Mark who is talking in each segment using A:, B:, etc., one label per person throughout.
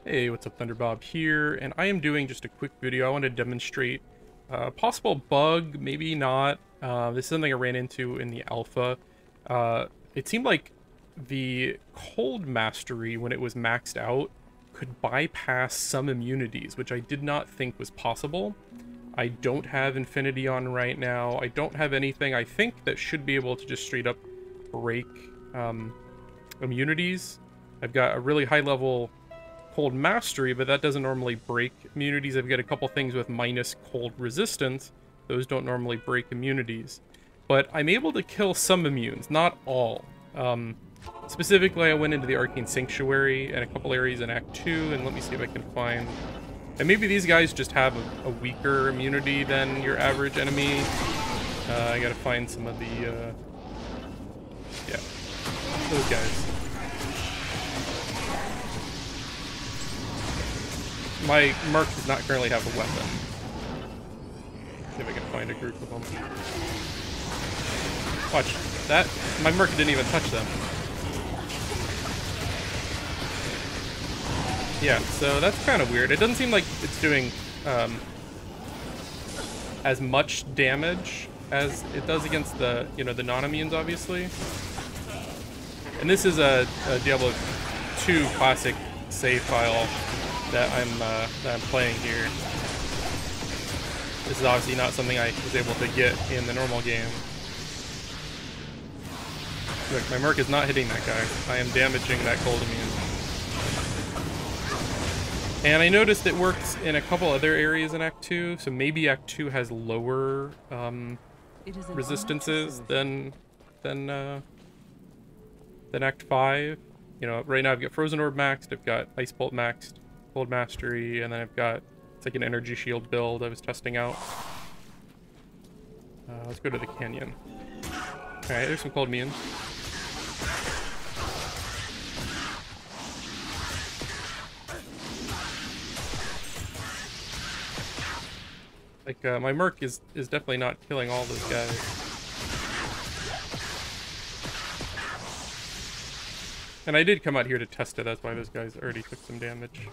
A: Hey, what's up, Thunderbob here, and I am doing just a quick video. I want to demonstrate a possible bug, maybe not. This is something I ran into in the alpha. It seemed like the cold mastery, when it was maxed out, could bypass some immunities, which I did not think was possible. I don't have infinity on right now. I don't have anything I think that should be able to just straight up break immunities. I've got a really high level cold mastery, but that doesn't normally break immunities. I've got a couple things with minus cold resistance. Those don't normally break immunities. But I'm able to kill some immunes, not all. Specifically, I went into the Arcane Sanctuary and a couple areas in Act 2, and let me see if I can find... And maybe these guys just have a weaker immunity than your average enemy. I gotta find some of the... yeah, those guys. My Merc does not currently have a weapon. See if I can find a group of them. Watch that. My Merc didn't even touch them. Yeah, so that's kind of weird. It doesn't seem like it's doing as much damage as it does against the, the non-immunes, obviously. And this is a Diablo 2 classic save file that I'm playing here. This is obviously not something I was able to get in the normal game. Look, my Merc is not hitting that guy. I am damaging that cold immune. And I noticed it works in a couple other areas in Act 2, so maybe Act 2 has lower resistances than Act 5. Right now I've got Frozen Orb maxed, I've got Ice Bolt maxed, Cold Mastery, and then I've got, it's like an energy shield build I was testing out. Let's go to the canyon. Alright, there's some cold minions. Like, my Merc is definitely not killing all those guys. And I did come out here to test it, that's why those guys already took some damage.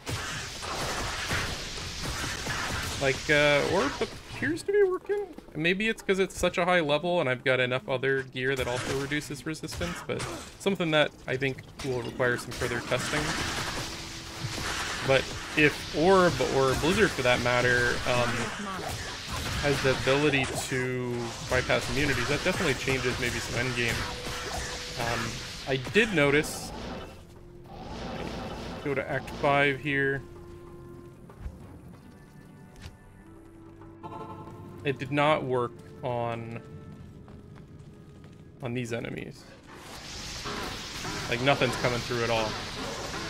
A: Like, Orb appears to be working. Maybe it's because it's such a high level and I've got enough other gear that also reduces resistance, but something that I think will require some further testing. But if Orb, or Blizzard for that matter, has the ability to bypass immunities, that definitely changes maybe some endgame. I did notice, go to Act 5 here, it did not work on these enemies. Like, nothing's coming through at all.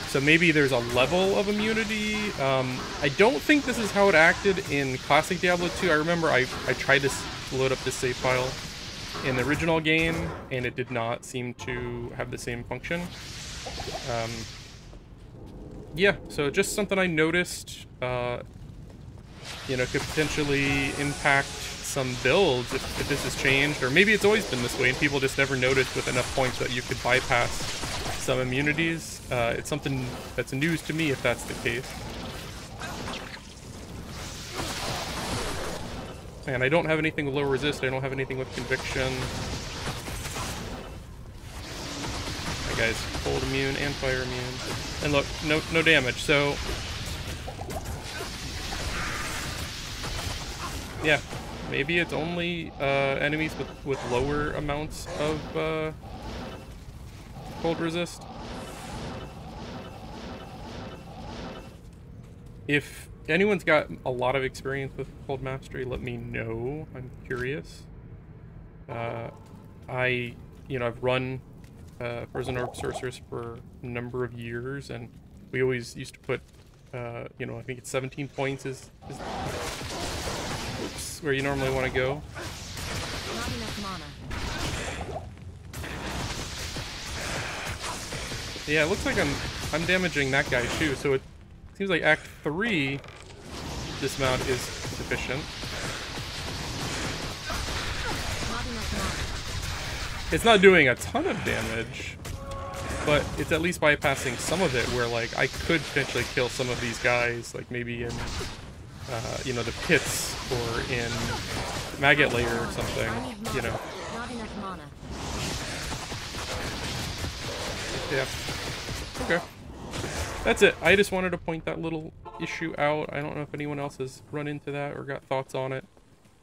A: So maybe there's a level of immunity. I don't think this is how it acted in classic Diablo 2. I remember I tried to load up this save file in the original game, and it did not seem to have the same function. Yeah, so just something I noticed, could potentially impact some builds if this has changed. Or maybe it's always been this way, and people just never noticed with enough points that you could bypass some immunities. It's something that's news to me if that's the case. And I don't have anything with low resist, I don't have anything with conviction. That guy's cold immune and fire immune. And look, no damage, so... yeah, maybe it's only enemies with lower amounts of cold resist. If anyone's got a lot of experience with Cold Mastery, let me know. I'm curious. I've run Frozen Orb Sorceress for a number of years, and we always used to put, I think it's 17 points is oops, where you normally want to go.
B: Not enough mana.
A: Yeah, it looks like I'm damaging that guy too, so it seems like Act 3 dismount is sufficient. It's not doing a ton of damage, but it's at least bypassing some of it where, like, I could potentially kill some of these guys, like maybe in, you know, the pits or in Maggot Layer or something, you know.
B: Not enough mana.
A: Yeah. Okay. That's it. I just wanted to point that little issue out. I don't know if anyone else has run into that or got thoughts on it.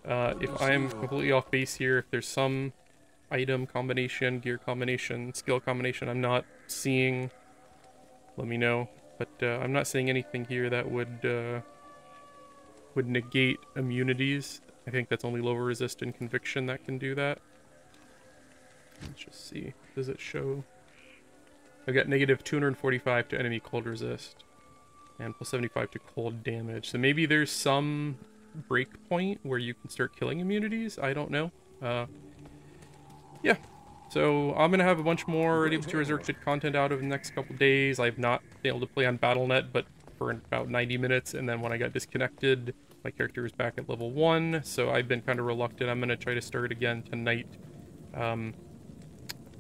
A: If I am completely off base here, if there's some item combination, gear combination, skill combination I'm not seeing, let me know. But I'm not seeing anything here that would negate immunities. I think that's only lower resist and conviction that can do that. Let's just see. Does it show? I've got negative 245 to enemy cold resist and plus 75 to cold damage. So maybe there's some break point where you can start killing immunities. I don't know. Yeah. So I'm going to have a bunch more Able to Resurrected content out over the next couple days. I've not been able to play on Battle.net, but for about 90 minutes. And then when I got disconnected, my character was back at level 1. So I've been kind of reluctant. I'm going to try to start again tonight.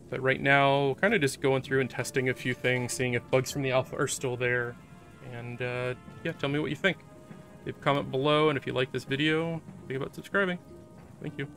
A: But right now, kind of just going through and testing a few things, seeing if bugs from the alpha are still there. And yeah, tell me what you think. Leave a comment below, and if you like this video, think about subscribing. Thank you.